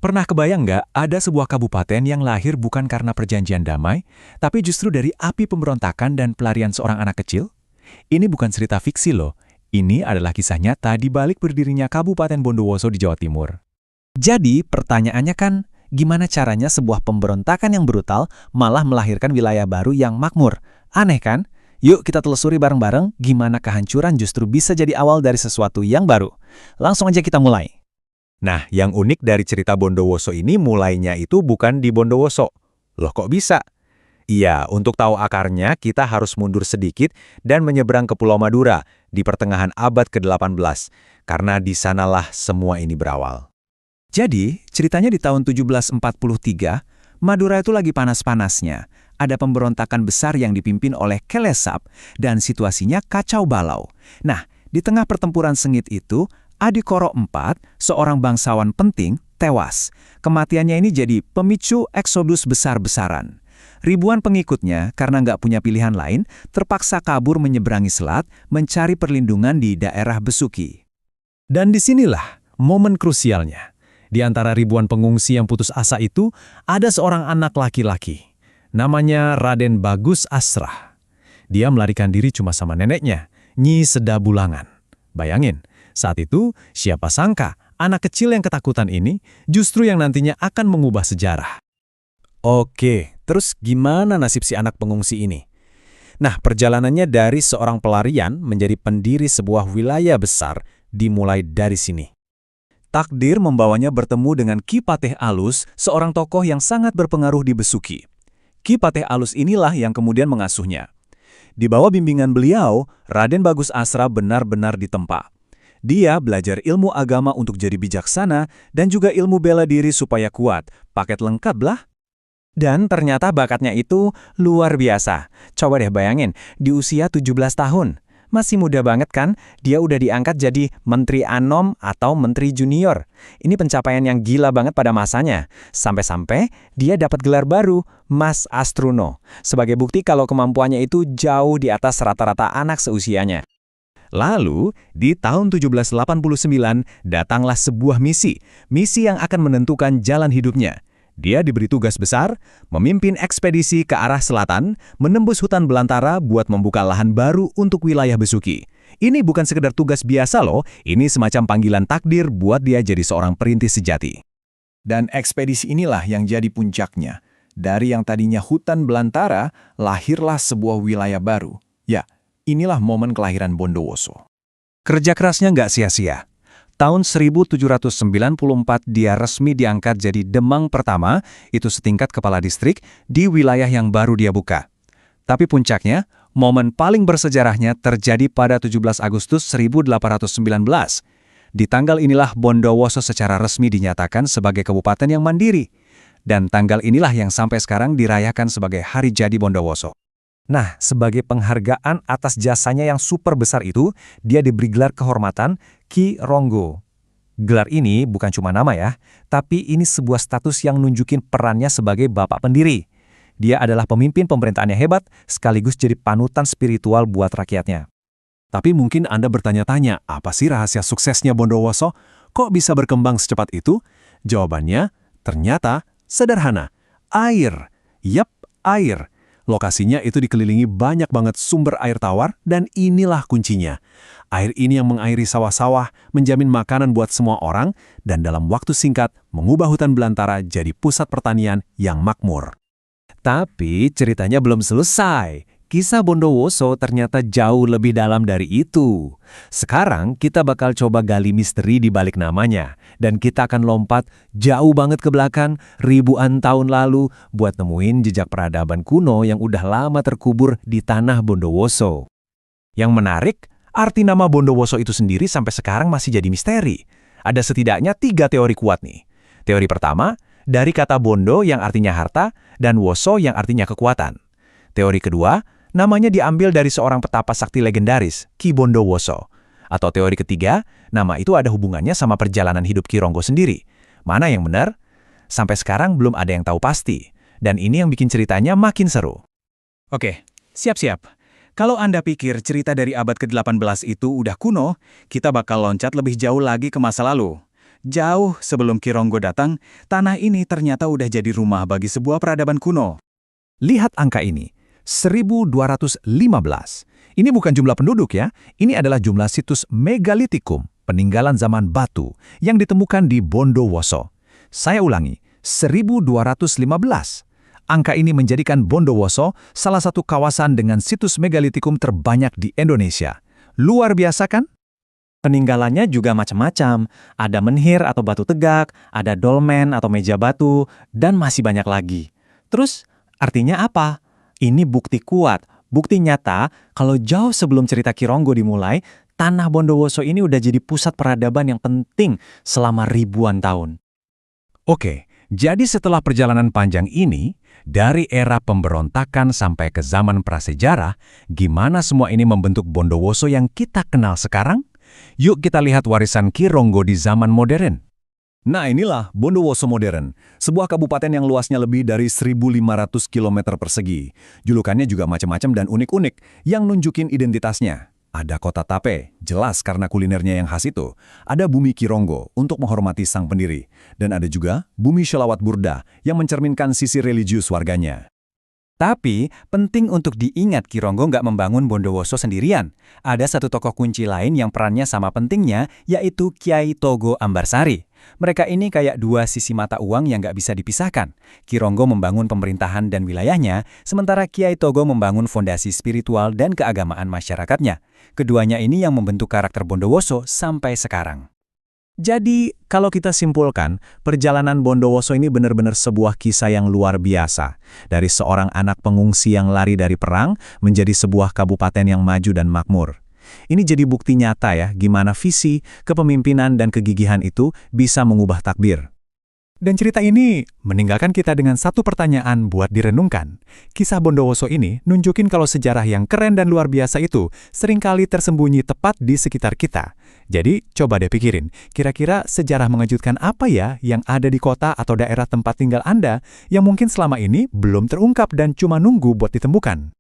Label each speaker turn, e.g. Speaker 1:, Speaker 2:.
Speaker 1: Pernah kebayang nggak ada sebuah kabupaten yang lahir bukan karena perjanjian damai, tapi justru dari api pemberontakan dan pelarian seorang anak kecil? Ini bukan cerita fiksi loh. Ini adalah kisah nyata di balik berdirinya Kabupaten Bondowoso di Jawa Timur.
Speaker 2: Jadi, pertanyaannya kan, gimana caranya sebuah pemberontakan yang brutal malah melahirkan wilayah baru yang makmur? Aneh kan? Yuk kita telusuri bareng-bareng gimana kehancuran justru bisa jadi awal dari sesuatu yang baru. Langsung aja kita mulai.
Speaker 1: Nah, yang unik dari cerita Bondowoso ini mulainya itu bukan di Bondowoso. Loh kok bisa? Iya, untuk tahu akarnya kita harus mundur sedikit dan menyeberang ke Pulau Madura di pertengahan abad ke-18, karena di sanalah semua ini berawal.
Speaker 2: Jadi, ceritanya di tahun 1743, Madura itu lagi panas-panasnya. Ada pemberontakan besar yang dipimpin oleh Kelesap dan situasinya kacau balau. Nah, di tengah pertempuran sengit itu, Adikoro IV, seorang bangsawan penting, tewas. Kematiannya ini jadi pemicu eksodus besar-besaran. Ribuan pengikutnya, karena nggak punya pilihan lain, terpaksa kabur menyeberangi selat, mencari perlindungan di daerah Besuki.
Speaker 1: Dan disinilah momen krusialnya. Di antara ribuan pengungsi yang putus asa itu, ada seorang anak laki-laki. Namanya Raden Bagus Asrah. Dia melarikan diri cuma sama neneknya, Nyi Sedabulangan. Bayangin, saat itu siapa sangka anak kecil yang ketakutan ini justru yang nantinya akan mengubah sejarah.
Speaker 2: Oke, terus gimana nasib si anak pengungsi ini? Nah, perjalanannya dari seorang pelarian menjadi pendiri sebuah wilayah besar dimulai dari sini.
Speaker 1: Takdir membawanya bertemu dengan Ki Pateh Alus, seorang tokoh yang sangat berpengaruh di Besuki. Ki Pateh Alus inilah yang kemudian mengasuhnya. Di bawah bimbingan beliau, Raden Bagus Asra benar-benar ditempa. Dia belajar ilmu agama untuk jadi bijaksana dan juga ilmu bela diri supaya kuat. Paket lengkap lah.
Speaker 2: Dan ternyata bakatnya itu luar biasa. Coba deh bayangin, di usia 17 tahun. Masih muda banget kan? Dia udah diangkat jadi Menteri Anom atau Menteri Junior. Ini pencapaian yang gila banget pada masanya. Sampai-sampai dia dapat gelar baru, Mas Astruno. Sebagai bukti kalau kemampuannya itu jauh di atas rata-rata anak seusianya.
Speaker 1: Lalu, di tahun 1789, datanglah sebuah misi yang akan menentukan jalan hidupnya. Dia diberi tugas besar, memimpin ekspedisi ke arah selatan, menembus hutan belantara buat membuka lahan baru untuk wilayah Besuki. Ini bukan sekedar tugas biasa loh, ini semacam panggilan takdir buat dia jadi seorang perintis sejati. Dan ekspedisi inilah yang jadi puncaknya. Dari yang tadinya hutan belantara, lahirlah sebuah wilayah baru. Ya, inilah momen kelahiran Bondowoso. Kerja kerasnya nggak sia-sia. Tahun 1794 dia resmi diangkat jadi Demang pertama, itu setingkat kepala distrik, di wilayah yang baru dia buka. Tapi puncaknya, momen paling bersejarahnya terjadi pada 17 Agustus 1819. Di tanggal inilah Bondowoso secara resmi dinyatakan sebagai kabupaten yang mandiri. Dan tanggal inilah yang sampai sekarang dirayakan sebagai Hari Jadi Bondowoso. Nah, sebagai penghargaan atas jasanya yang super besar itu, dia diberi gelar kehormatan Ki Ronggo. Gelar ini bukan cuma nama ya, tapi ini sebuah status yang nunjukin perannya sebagai bapak pendiri. Dia adalah pemimpin pemerintahannya hebat, sekaligus jadi panutan spiritual buat rakyatnya. Tapi mungkin Anda bertanya-tanya, apa sih rahasia suksesnya Bondowoso? Kok bisa berkembang secepat itu? Jawabannya, ternyata sederhana. Air. Yap, air. Lokasinya itu dikelilingi banyak banget sumber air tawar dan inilah kuncinya. Air ini yang mengairi sawah-sawah, menjamin makanan buat semua orang, dan dalam waktu singkat mengubah hutan belantara jadi pusat pertanian yang makmur. Tapi ceritanya belum selesai. Kisah Bondowoso ternyata jauh lebih dalam dari itu. Sekarang kita bakal coba gali misteri di balik namanya. Dan kita akan lompat jauh banget ke belakang, ribuan tahun lalu, buat nemuin jejak peradaban kuno yang udah lama terkubur di tanah Bondowoso. Yang menarik, arti nama Bondowoso itu sendiri sampai sekarang masih jadi misteri. Ada setidaknya 3 teori kuat nih. Teori pertama, dari kata Bondo yang artinya harta, dan Woso yang artinya kekuatan. Teori kedua, namanya diambil dari seorang petapa sakti legendaris, Ki Bondowoso. Atau teori ketiga, nama itu ada hubungannya sama perjalanan hidup Ki Ronggo sendiri. Mana yang benar? Sampai sekarang belum ada yang tahu pasti. Dan ini yang bikin ceritanya makin seru. Oke, siap-siap. Kalau Anda pikir cerita dari abad ke-18 itu udah kuno, kita bakal loncat lebih jauh lagi ke masa lalu.
Speaker 2: Jauh sebelum Ki Ronggo datang, tanah ini ternyata udah jadi rumah bagi sebuah peradaban kuno.
Speaker 1: Lihat angka ini, 1215. Ini bukan jumlah penduduk ya, ini adalah jumlah situs megalitikum, peninggalan zaman batu, yang ditemukan di Bondowoso. Saya ulangi, 1215. Angka ini menjadikan Bondowoso salah satu kawasan dengan situs megalitikum terbanyak di Indonesia. Luar biasa kan?
Speaker 3: Peninggalannya juga macam-macam. Ada menhir atau batu tegak, ada dolmen atau meja batu, dan masih banyak lagi. Terus, artinya apa? Ini bukti kuat, bukti nyata kalau jauh sebelum cerita Ki Ronggo dimulai, tanah Bondowoso ini udah jadi pusat peradaban yang penting selama ribuan tahun.
Speaker 1: Oke, jadi setelah perjalanan panjang ini, dari era pemberontakan sampai ke zaman prasejarah, gimana semua ini membentuk Bondowoso yang kita kenal sekarang? Yuk kita lihat warisan Ki Ronggo di zaman modern. Nah inilah Bondowoso modern, sebuah kabupaten yang luasnya lebih dari 1.500 km persegi. Julukannya juga macam-macam dan unik-unik yang nunjukin identitasnya. Ada kota Tape, jelas karena kulinernya yang khas itu. Ada bumi Ki Ronggo untuk menghormati sang pendiri. Dan ada juga bumi Sholawat Burda yang mencerminkan sisi religius warganya.
Speaker 2: Tapi, penting untuk diingat Ki Ronggo nggak membangun Bondowoso sendirian. Ada satu tokoh kunci lain yang perannya sama pentingnya, yaitu Kyai Togo Ambarsari. Mereka ini kayak dua sisi mata uang yang nggak bisa dipisahkan. Ki Ronggo membangun pemerintahan dan wilayahnya, sementara Kyai Togo membangun fondasi spiritual dan keagamaan masyarakatnya. Keduanya ini yang membentuk karakter Bondowoso sampai sekarang.
Speaker 1: Jadi, kalau kita simpulkan, perjalanan Bondowoso ini benar-benar sebuah kisah yang luar biasa. Dari seorang anak pengungsi yang lari dari perang, menjadi sebuah kabupaten yang maju dan makmur. Ini jadi bukti nyata ya, gimana visi, kepemimpinan, dan kegigihan itu bisa mengubah takdir. Dan cerita ini meninggalkan kita dengan satu pertanyaan buat direnungkan. Kisah Bondowoso ini nunjukin kalau sejarah yang keren dan luar biasa itu seringkali tersembunyi tepat di sekitar kita. Jadi, coba deh pikirin, kira-kira sejarah mengejutkan apa ya yang ada di kota atau daerah tempat tinggal Anda yang mungkin selama ini belum terungkap dan cuma nunggu buat ditemukan?